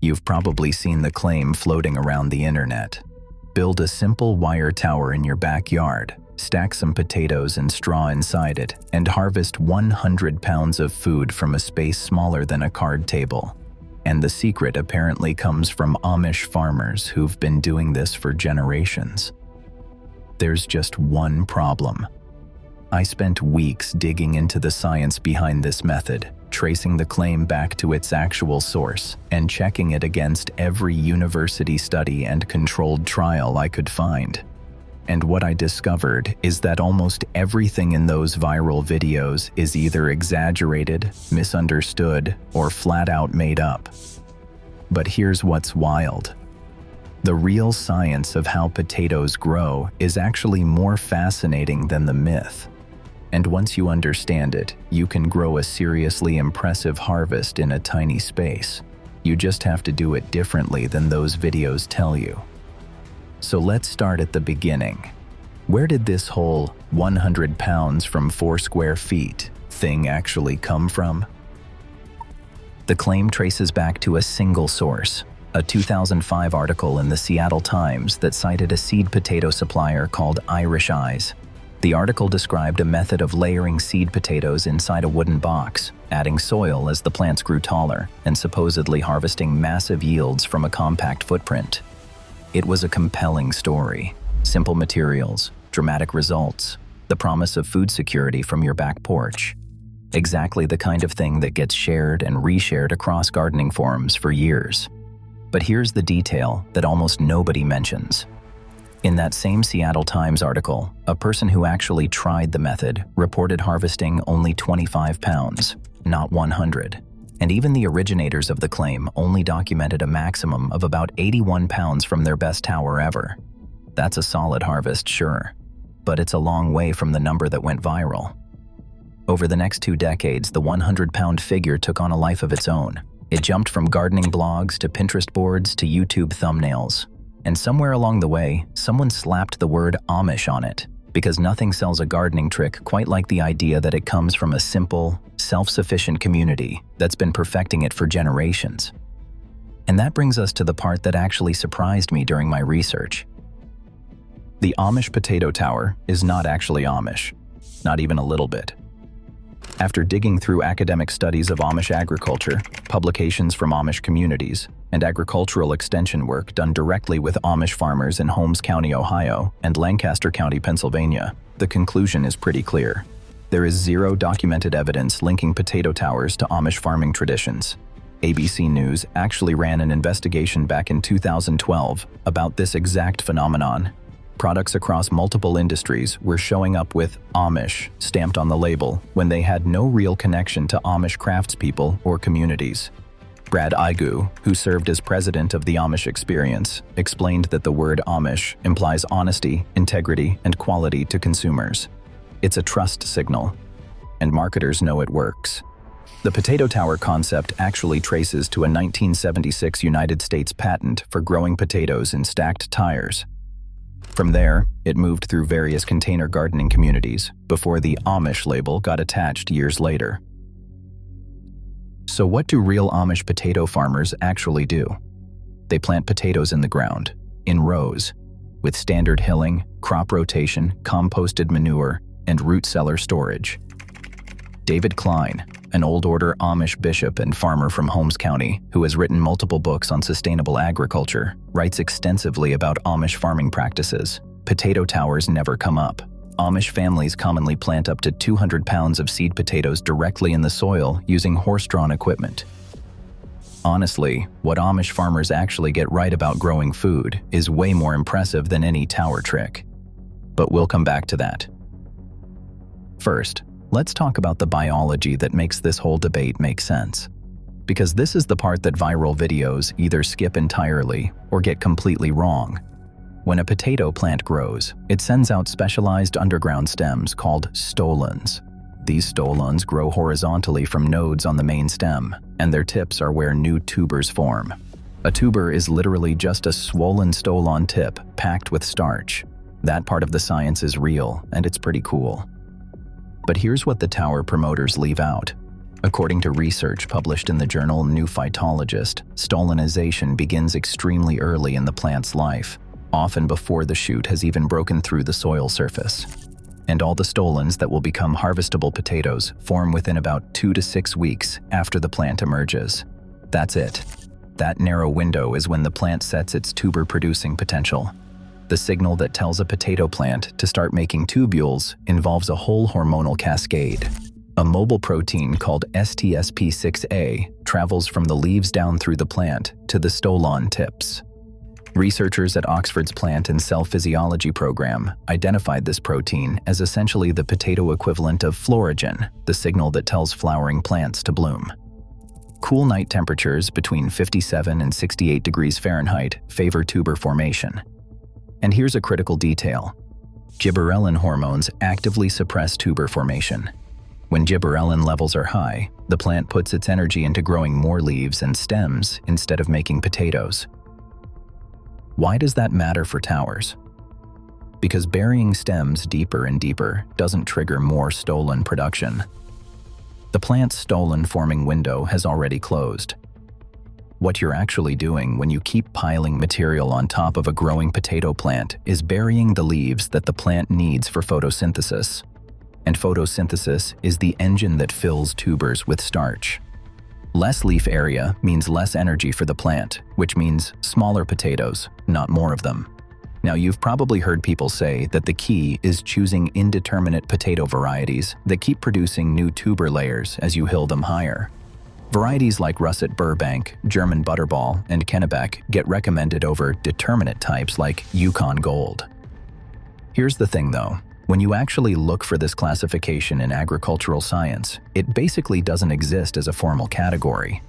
You've probably seen the claim floating around the internet. Build a simple wire tower in your backyard, stack some potatoes and straw inside it, and harvest 100 pounds of food from a space smaller than a card table. And the secret apparently comes from Amish farmers who've been doing this for generations. There's just one problem. I spent weeks digging into the science behind this method, tracing the claim back to its actual source, and checking it against every university study and controlled trial I could find. And what I discovered is that almost everything in those viral videos is either exaggerated, misunderstood, or flat out made up. But here's what's wild. The real science of how potatoes grow is actually more fascinating than the myth. And once you understand it, you can grow a seriously impressive harvest in a tiny space. You just have to do it differently than those videos tell you. So let's start at the beginning. Where did this whole 100 pounds from 4 square feet thing actually come from? The claim traces back to a single source, a 2005 article in the Seattle Times that cited a seed potato supplier called Irish Eyes. The article described a method of layering seed potatoes inside a wooden box, adding soil as the plants grew taller, and supposedly harvesting massive yields from a compact footprint. It was a compelling story. Simple materials, dramatic results, the promise of food security from your back porch. Exactly the kind of thing that gets shared and reshared across gardening forums for years. But here's the detail that almost nobody mentions. In that same Seattle Times article, a person who actually tried the method reported harvesting only 25 pounds, not 100. And even the originators of the claim only documented a maximum of about 81 pounds from their best tower ever. That's a solid harvest, sure, but it's a long way from the number that went viral. Over the next 2 decades, the 100-pound figure took on a life of its own. It jumped from gardening blogs to Pinterest boards to YouTube thumbnails. And somewhere along the way, someone slapped the word Amish on it, because nothing sells a gardening trick quite like the idea that it comes from a simple, self-sufficient community that's been perfecting it for generations. And that brings us to the part that actually surprised me during my research. The Amish potato tower is not actually Amish, not even a little bit. After digging through academic studies of Amish agriculture, publications from Amish communities, and agricultural extension work done directly with Amish farmers in Holmes County, Ohio, and Lancaster County, Pennsylvania, the conclusion is pretty clear. There is zero documented evidence linking potato towers to Amish farming traditions. ABC News actually ran an investigation back in 2012 about this exact phenomenon. Products across multiple industries were showing up with Amish stamped on the label when they had no real connection to Amish craftspeople or communities. Brad Igu, who served as president of the Amish Experience, explained that the word Amish implies honesty, integrity, and quality to consumers. It's a trust signal, and marketers know it works. The potato tower concept actually traces to a 1976 United States patent for growing potatoes in stacked tires. From there, it moved through various container gardening communities before the Amish label got attached years later. So what do real Amish potato farmers actually do? They plant potatoes in the ground, in rows, with standard hilling, crop rotation, composted manure, and root cellar storage. David Klein, an Old Order Amish bishop and farmer from Holmes County who has written multiple books on sustainable agriculture, writes extensively about Amish farming practices. Potato towers never come up. Amish families commonly plant up to 200 pounds of seed potatoes directly in the soil using horse-drawn equipment. Honestly, what Amish farmers actually get right about growing food is way more impressive than any tower trick. But we'll come back to that. First, let's talk about the biology that makes this whole debate make sense. Because this is the part that viral videos either skip entirely or get completely wrong. When a potato plant grows, it sends out specialized underground stems called stolons. These stolons grow horizontally from nodes on the main stem, and their tips are where new tubers form. A tuber is literally just a swollen stolon tip packed with starch. That part of the science is real, and it's pretty cool. But here's what the tower promoters leave out. According to research published in the journal New Phytologist, stolonization begins extremely early in the plant's life, often before the shoot has even broken through the soil surface. And all the stolons that will become harvestable potatoes form within about 2 to 6 weeks after the plant emerges. That's it. That narrow window is when the plant sets its tuber-producing potential. The signal that tells a potato plant to start making tubules involves a whole hormonal cascade. A mobile protein called STSP6A travels from the leaves down through the plant to the stolon tips. Researchers at Oxford's Plant and Cell Physiology program identified this protein as essentially the potato equivalent of phloragen, the signal that tells flowering plants to bloom. Cool night temperatures between 57 and 68 degrees Fahrenheit favor tuber formation. And here's a critical detail. Gibberellin hormones actively suppress tuber formation. When gibberellin levels are high, the plant puts its energy into growing more leaves and stems instead of making potatoes. Why does that matter for towers? Because burying stems deeper and deeper doesn't trigger more stolon production. The plant's stolon forming window has already closed. What you're actually doing when you keep piling material on top of a growing potato plant is burying the leaves that the plant needs for photosynthesis. And photosynthesis is the engine that fills tubers with starch. Less leaf area means less energy for the plant, which means smaller potatoes, not more of them. Now, you've probably heard people say that the key is choosing indeterminate potato varieties that keep producing new tuber layers as you hill them higher. Varieties like Russet Burbank, German Butterball, and Kennebec get recommended over determinate types like Yukon Gold. Here's the thing though, when you actually look for this classification in agricultural science, it basically doesn't exist as a formal category.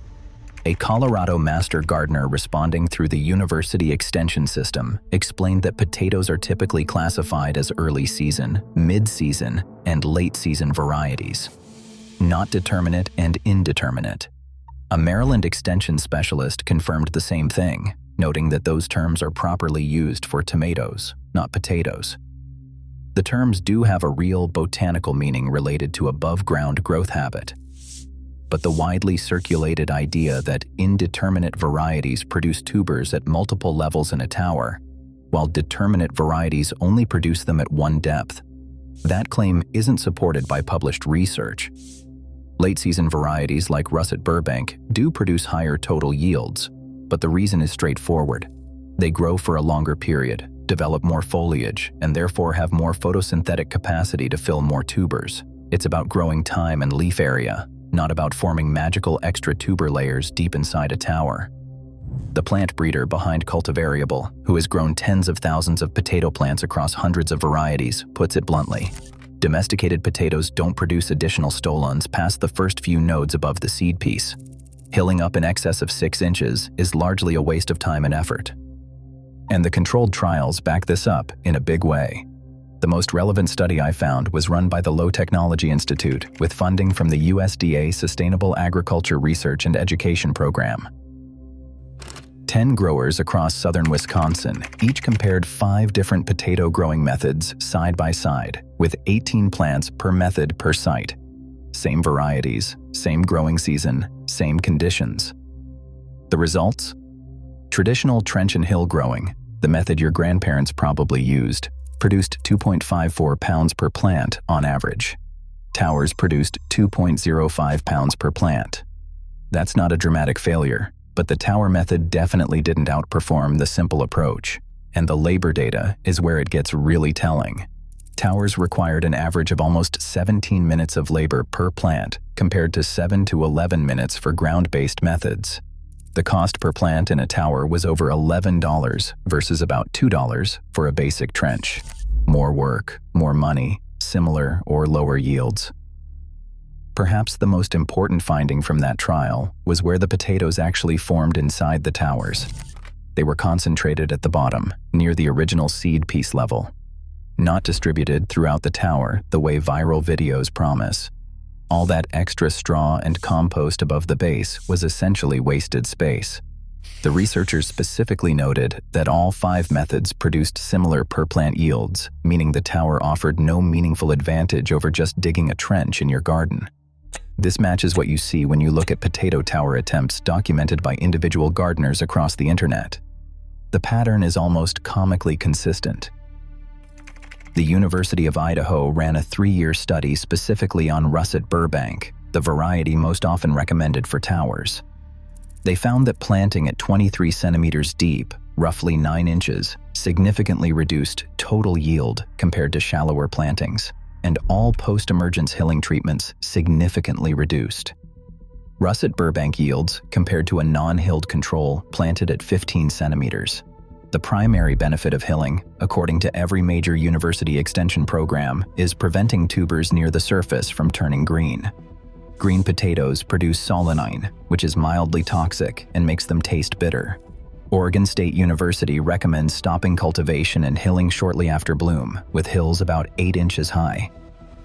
A Colorado master gardener responding through the university extension system explained that potatoes are typically classified as early season, mid-season, and late season varieties, not determinate and indeterminate. A Maryland extension specialist confirmed the same thing, noting that those terms are properly used for tomatoes, not potatoes. The terms do have a real botanical meaning related to above-ground growth habit. But the widely circulated idea that indeterminate varieties produce tubers at multiple levels in a tower, while determinate varieties only produce them at one depth, that claim isn't supported by published research. Late-season varieties like Russet Burbank do produce higher total yields, but the reason is straightforward. They grow for a longer period, develop more foliage, and therefore have more photosynthetic capacity to fill more tubers. It's about growing time and leaf area, not about forming magical extra tuber layers deep inside a tower. The plant breeder behind Cultivariable, who has grown tens of thousands of potato plants across hundreds of varieties, puts it bluntly. Domesticated potatoes don't produce additional stolons past the first few nodes above the seed piece. Hilling up in excess of 6 inches is largely a waste of time and effort. And the controlled trials back this up in a big way. The most relevant study I found was run by the Low Technology Institute with funding from the USDA Sustainable Agriculture Research and Education Program. 10 growers across southern Wisconsin each compared 5 different potato growing methods side by side, with 18 plants per method per site. Same varieties, same growing season, same conditions. The results? Traditional trench and hill growing, the method your grandparents probably used, produced 2.54 pounds per plant on average. Towers produced 2.05 pounds per plant. That's not a dramatic failure, but the tower method definitely didn't outperform the simple approach, and the labor data is where it gets really telling. Towers required an average of almost 17 minutes of labor per plant, compared to 7 to 11 minutes for ground-based methods. The cost per plant in a tower was over $11 versus about $2 for a basic trench. More work, more money, similar or lower yields. Perhaps the most important finding from that trial was where the potatoes actually formed inside the towers. They were concentrated at the bottom, near the original seed piece level, not distributed throughout the tower the way viral videos promise. All that extra straw and compost above the base was essentially wasted space. The researchers specifically noted that all 5 methods produced similar per-plant yields, meaning the tower offered no meaningful advantage over just digging a trench in your garden. This matches what you see when you look at potato tower attempts documented by individual gardeners across the internet. The pattern is almost comically consistent. The University of Idaho ran a 3-year study specifically on russet Burbank, the variety most often recommended for towers. They found that planting at 23 centimeters deep, roughly 9 inches, significantly reduced total yield compared to shallower plantings, and all post-emergence hilling treatments significantly reduced. Russet Burbank yields compared to a non-hilled control planted at 15 centimeters. The primary benefit of hilling, according to every major university extension program, is preventing tubers near the surface from turning green. Green potatoes produce solanine, which is mildly toxic and makes them taste bitter. Oregon State University recommends stopping cultivation and hilling shortly after bloom, with hills about 8 inches high.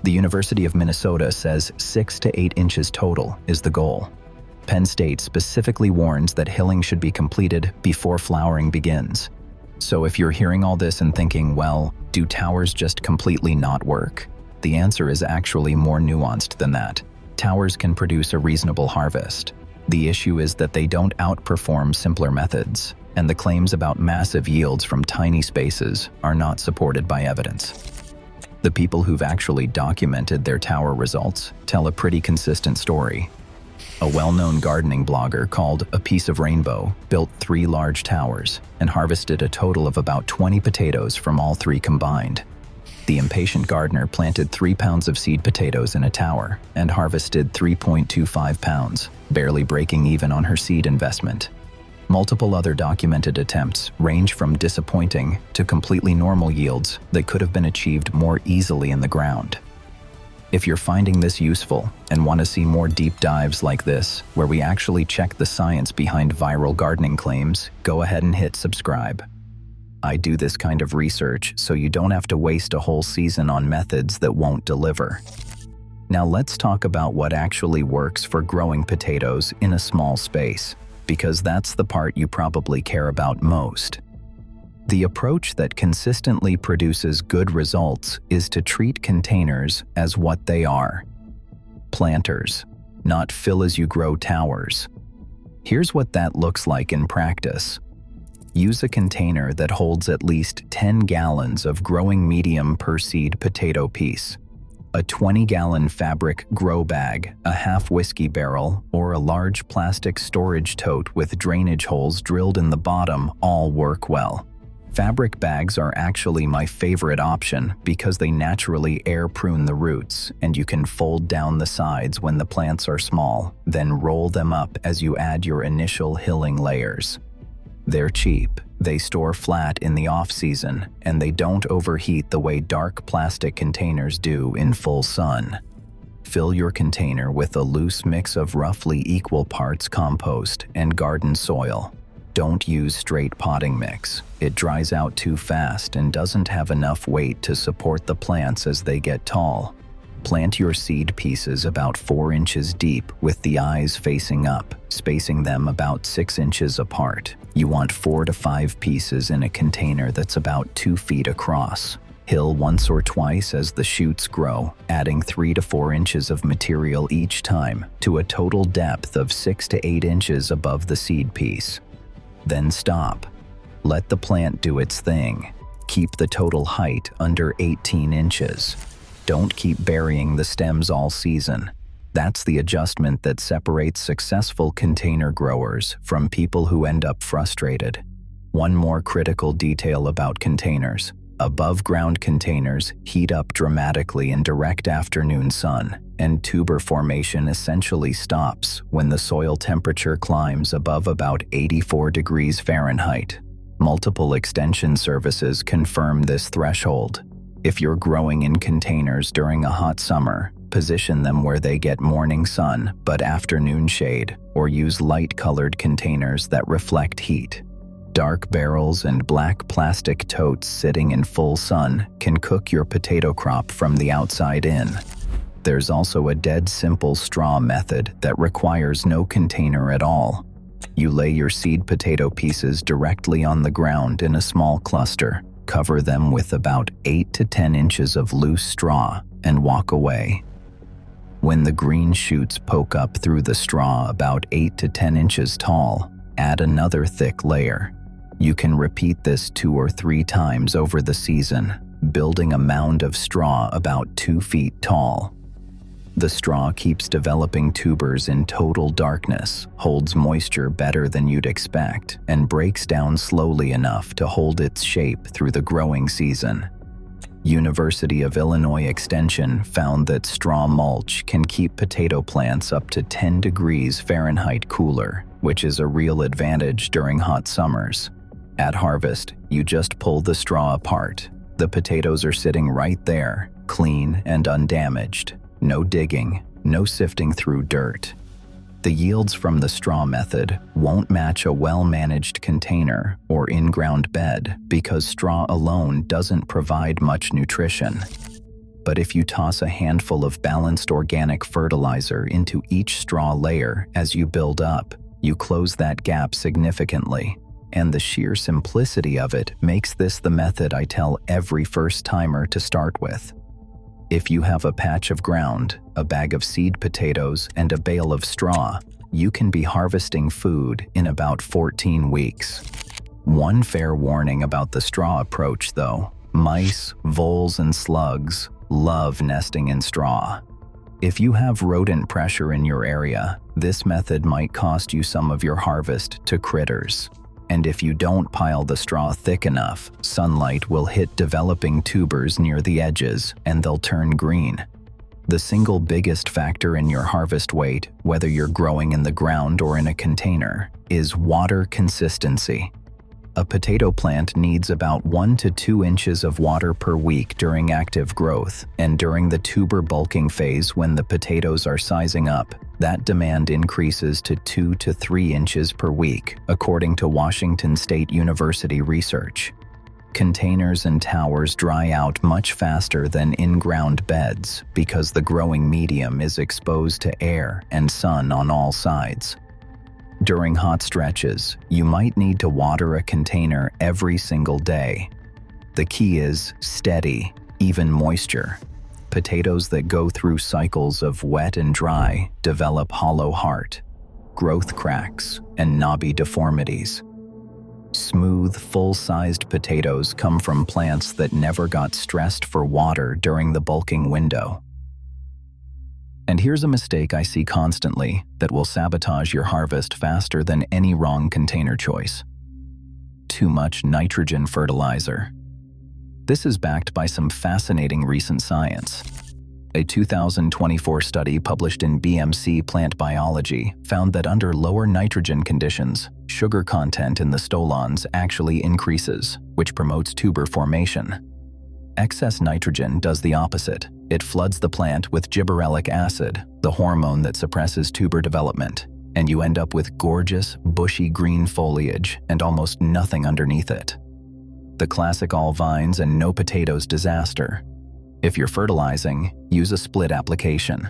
The University of Minnesota says 6 to 8 inches total is the goal. Penn State specifically warns that hilling should be completed before flowering begins. So if you're hearing all this and thinking, well, do towers just completely not work? The answer is actually more nuanced than that. Towers can produce a reasonable harvest. The issue is that they don't outperform simpler methods, and the claims about massive yields from tiny spaces are not supported by evidence. The people who've actually documented their tower results tell a pretty consistent story. A well-known gardening blogger called A Piece of Rainbow built 3 large towers and harvested a total of about 20 potatoes from all 3 combined. The impatient gardener planted 3 pounds of seed potatoes in a tower and harvested 3.25 pounds, barely breaking even on her seed investment. Multiple other documented attempts range from disappointing to completely normal yields that could have been achieved more easily in the ground. If you're finding this useful and want to see more deep dives like this, where we actually check the science behind viral gardening claims, go ahead and hit subscribe. I do this kind of research so you don't have to waste a whole season on methods that won't deliver. Now let's talk about what actually works for growing potatoes in a small space, because that's the part you probably care about most. The approach that consistently produces good results is to treat containers as what they are: planters, not fill-as-you-grow towers. Here's what that looks like in practice. Use a container that holds at least 10 gallons of growing medium per seed potato piece. A 20-gallon fabric grow bag, a half whiskey barrel, or a large plastic storage tote with drainage holes drilled in the bottom all work well. Fabric bags are actually my favorite option because they naturally air prune the roots, and you can fold down the sides when the plants are small, then roll them up as you add your initial hilling layers. They're cheap, they store flat in the off-season, and they don't overheat the way dark plastic containers do in full sun. Fill your container with a loose mix of roughly equal parts compost and garden soil. Don't use straight potting mix. It dries out too fast and doesn't have enough weight to support the plants as they get tall. Plant your seed pieces about 4 inches deep with the eyes facing up, spacing them about 6 inches apart. You want 4 to 5 pieces in a container that's about 2 feet across. Hill once or twice as the shoots grow, adding 3 to 4 inches of material each time to a total depth of 6 to 8 inches above the seed piece. Then stop. Let the plant do its thing. Keep the total height under 18 inches. Don't keep burying the stems all season. That's the adjustment that separates successful container growers from people who end up frustrated. One more critical detail about containers. Above-ground containers heat up dramatically in direct afternoon sun, and tuber formation essentially stops when the soil temperature climbs above about 84 degrees Fahrenheit. Multiple extension services confirm this threshold. If you're growing in containers during a hot summer, position them where they get morning sun but afternoon shade, or use light-colored containers that reflect heat. Dark barrels and black plastic totes sitting in full sun can cook your potato crop from the outside in. There's also a dead simple straw method that requires no container at all. You lay your seed potato pieces directly on the ground in a small cluster, cover them with about 8 to 10 inches of loose straw, and walk away. When the green shoots poke up through the straw about 8 to 10 inches tall, add another thick layer. You can repeat this 2 or 3 times over the season, building a mound of straw about 2 feet tall. The straw keeps developing tubers in total darkness, holds moisture better than you'd expect, and breaks down slowly enough to hold its shape through the growing season. University of Illinois Extension found that straw mulch can keep potato plants up to 10 degrees Fahrenheit cooler, which is a real advantage during hot summers. At harvest, you just pull the straw apart. The potatoes are sitting right there, clean and undamaged. No digging, no sifting through dirt. The yields from the straw method won't match a well-managed container or in-ground bed because straw alone doesn't provide much nutrition. But if you toss a handful of balanced organic fertilizer into each straw layer as you build up, you close that gap significantly. And the sheer simplicity of it makes this the method I tell every first-timer to start with. If you have a patch of ground, a bag of seed potatoes, and a bale of straw, you can be harvesting food in about 14 weeks. One fair warning about the straw approach, though: mice, voles, and slugs love nesting in straw. If you have rodent pressure in your area, this method might cost you some of your harvest to critters. And if you don't pile the straw thick enough, sunlight will hit developing tubers near the edges and they'll turn green. The single biggest factor in your harvest weight, whether you're growing in the ground or in a container, is water consistency. A potato plant needs about 1 to 2 inches of water per week during active growth, and during the tuber bulking phase when the potatoes are sizing up, that demand increases to 2 to 3 inches per week, according to Washington State University research. Containers and towers dry out much faster than in-ground beds because the growing medium is exposed to air and sun on all sides. During hot stretches, you might need to water a container every single day. The key is steady, even moisture. Potatoes that go through cycles of wet and dry develop hollow heart, growth cracks, and knobby deformities. Smooth, full-sized potatoes come from plants that never got stressed for water during the bulking window. And here's a mistake I see constantly that will sabotage your harvest faster than any wrong container choice: too much nitrogen fertilizer. This is backed by some fascinating recent science. A 2024 study published in BMC Plant Biology found that under lower nitrogen conditions, sugar content in the stolons actually increases, which promotes tuber formation. Excess nitrogen does the opposite. It floods the plant with gibberellic acid, the hormone that suppresses tuber development, and you end up with gorgeous, bushy green foliage and almost nothing underneath it. The classic all vines and no potatoes disaster. If you're fertilizing, use a split application.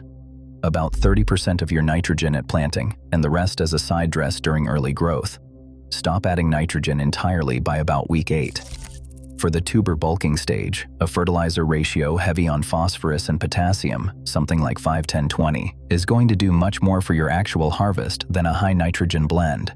About 30% of your nitrogen at planting, and the rest as a side dress during early growth. Stop adding nitrogen entirely by about week 8. For the tuber bulking stage, a fertilizer ratio heavy on phosphorus and potassium, something like 5-10-20, is going to do much more for your actual harvest than a high nitrogen blend.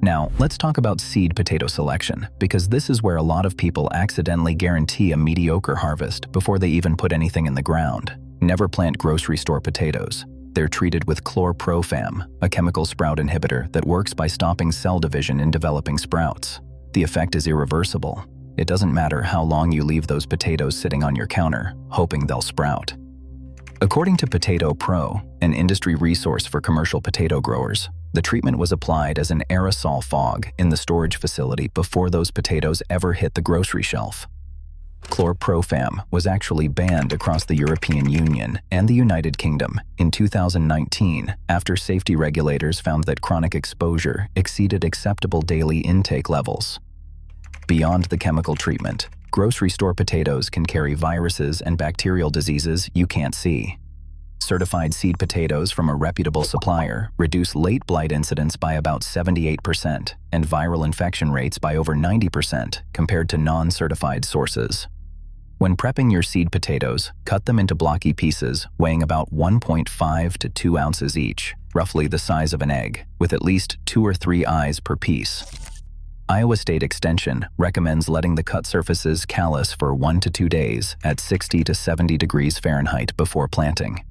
Now, let's talk about seed potato selection, because this is where a lot of people accidentally guarantee a mediocre harvest before they even put anything in the ground. Never plant grocery store potatoes. They're treated with chlorprofam, a chemical sprout inhibitor that works by stopping cell division in developing sprouts. The effect is irreversible. It doesn't matter how long you leave those potatoes sitting on your counter, hoping they'll sprout. According to Potato Pro, an industry resource for commercial potato growers, the treatment was applied as an aerosol fog in the storage facility before those potatoes ever hit the grocery shelf. Chlorprofam was actually banned across the European Union and the United Kingdom in 2019 after safety regulators found that chronic exposure exceeded acceptable daily intake levels. Beyond the chemical treatment, grocery store potatoes can carry viruses and bacterial diseases you can't see. Certified seed potatoes from a reputable supplier reduce late blight incidence by about 78% and viral infection rates by over 90% compared to non-certified sources. When prepping your seed potatoes, cut them into blocky pieces weighing about 1.5 to 2 ounces each, roughly the size of an egg, with at least 2 or 3 eyes per piece. Iowa State Extension recommends letting the cut surfaces callus for 1 to 2 days at 60 to 70 degrees Fahrenheit before planting.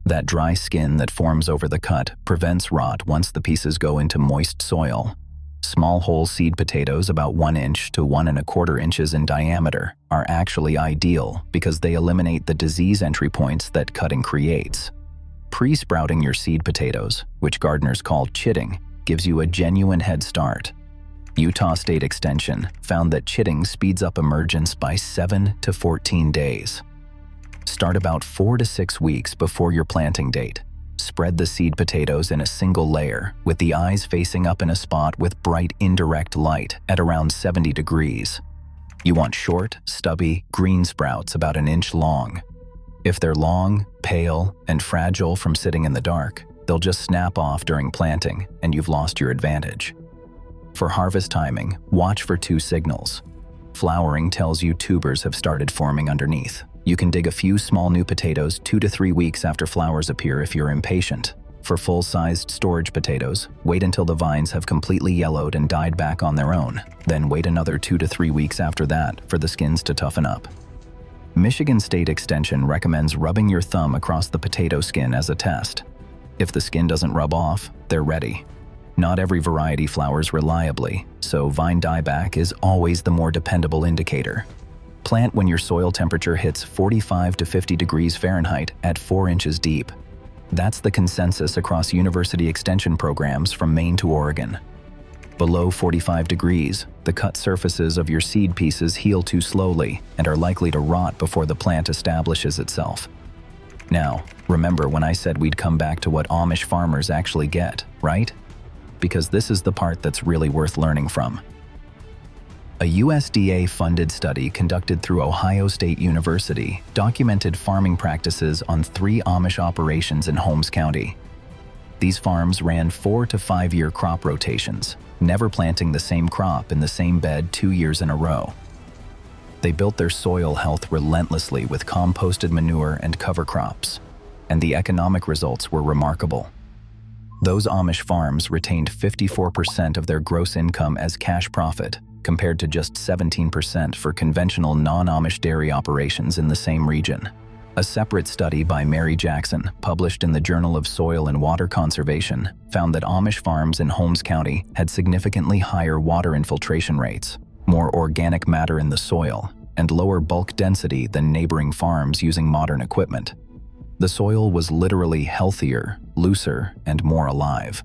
That dry skin that forms over the cut prevents rot once the pieces go into moist soil. Small whole seed potatoes about 1 inch to 1¼ inches in diameter are actually ideal because they eliminate the disease entry points that cutting creates. Pre-sprouting your seed potatoes, which gardeners call chitting, gives you a genuine head start. Utah State Extension found that chitting speeds up emergence by 7 to 14 days. Start about 4 to 6 weeks before your planting date. Spread the seed potatoes in a single layer, with the eyes facing up in a spot with bright indirect light at around 70 degrees. You want short, stubby, green sprouts about 1 inch long. If they're long, pale, and fragile from sitting in the dark, they'll just snap off during planting, and you've lost your advantage. For harvest timing, watch for 2 signals. Flowering tells you tubers have started forming underneath. You can dig a few small new potatoes 2 to 3 weeks after flowers appear if you're impatient. For full-sized storage potatoes, wait until the vines have completely yellowed and died back on their own. Then wait another 2 to 3 weeks after that for the skins to toughen up. Michigan State Extension recommends rubbing your thumb across the potato skin as a test. If the skin doesn't rub off, they're ready. Not every variety flowers reliably, so vine dieback is always the more dependable indicator. Plant when your soil temperature hits 45 to 50 degrees Fahrenheit at 4 inches deep. That's the consensus across university extension programs from Maine to Oregon. Below 45 degrees, the cut surfaces of your seed pieces heal too slowly and are likely to rot before the plant establishes itself. Now, remember when I said we'd come back to what Amish farmers actually get, right? Because this is the part that's really worth learning from. A USDA-funded study conducted through Ohio State University documented farming practices on 3 Amish operations in Holmes County. These farms ran 4 to 5 year crop rotations, never planting the same crop in the same bed 2 years in a row. They built their soil health relentlessly with composted manure and cover crops, and the economic results were remarkable. Those Amish farms retained 54% of their gross income as cash profit, compared to just 17% for conventional non-Amish dairy operations in the same region. A separate study by Mary Jackson, published in the Journal of Soil and Water Conservation, found that Amish farms in Holmes County had significantly higher water infiltration rates, more organic matter in the soil, and lower bulk density than neighboring farms using modern equipment. The soil was literally healthier, looser, and more alive.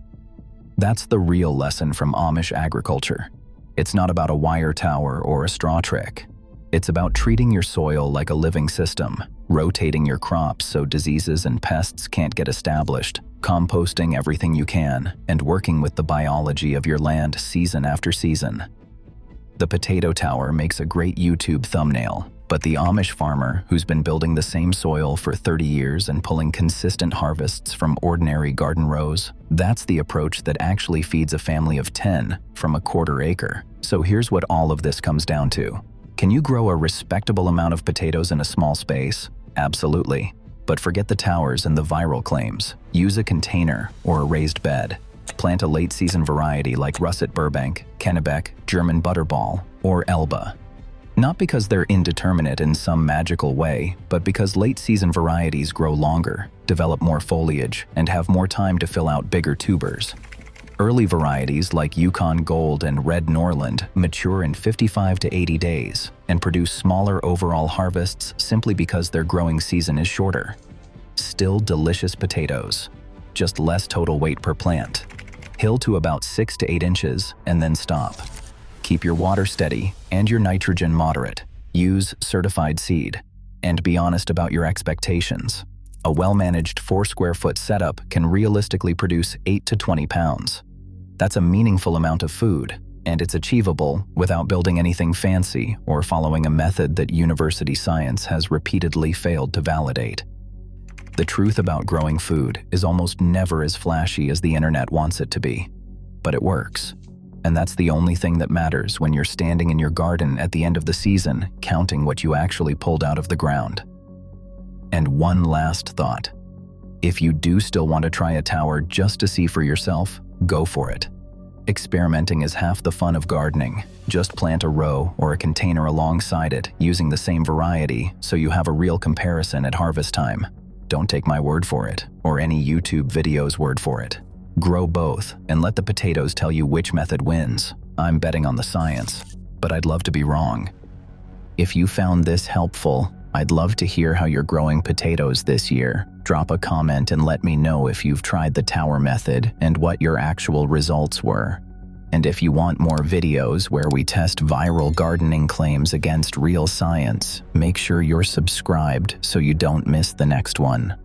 That's the real lesson from Amish agriculture. It's not about a wire tower or a straw trick. It's about treating your soil like a living system, rotating your crops so diseases and pests can't get established, composting everything you can, and working with the biology of your land season after season. The potato tower makes a great YouTube thumbnail, but the Amish farmer who's been building the same soil for 30 years and pulling consistent harvests from ordinary garden rows, that's the approach that actually feeds a family of 10 from a quarter acre. So here's what all of this comes down to. Can you grow a respectable amount of potatoes in a small space? Absolutely. But forget the towers and the viral claims. Use a container or a raised bed. Plant a late-season variety like Russet Burbank, Kennebec, German Butterball, or Elba. Not because they're indeterminate in some magical way, but because late-season varieties grow longer, develop more foliage, and have more time to fill out bigger tubers. Early varieties like Yukon Gold and Red Norland mature in 55 to 80 days and produce smaller overall harvests simply because their growing season is shorter. Still delicious potatoes, just less total weight per plant. Hill to about 6 to 8 inches and then stop. Keep your water steady and your nitrogen moderate. Use certified seed. And be honest about your expectations. A well-managed 4 square foot setup can realistically produce 8 to 20 pounds. That's a meaningful amount of food, and it's achievable without building anything fancy or following a method that university science has repeatedly failed to validate. The truth about growing food is almost never as flashy as the internet wants it to be, but it works. And that's the only thing that matters when you're standing in your garden at the end of the season, counting what you actually pulled out of the ground. And one last thought. If you do still want to try a tower just to see for yourself, go for it. Experimenting is half the fun of gardening. Just plant a row or a container alongside it using the same variety so you have a real comparison at harvest time. Don't take my word for it, or any YouTube video's word for it. Grow both and let the potatoes tell you which method wins. I'm betting on the science, but I'd love to be wrong. If you found this helpful, I'd love to hear how you're growing potatoes this year. Drop a comment and let me know if you've tried the tower method and what your actual results were. And if you want more videos where we test viral gardening claims against real science, make sure you're subscribed so you don't miss the next one.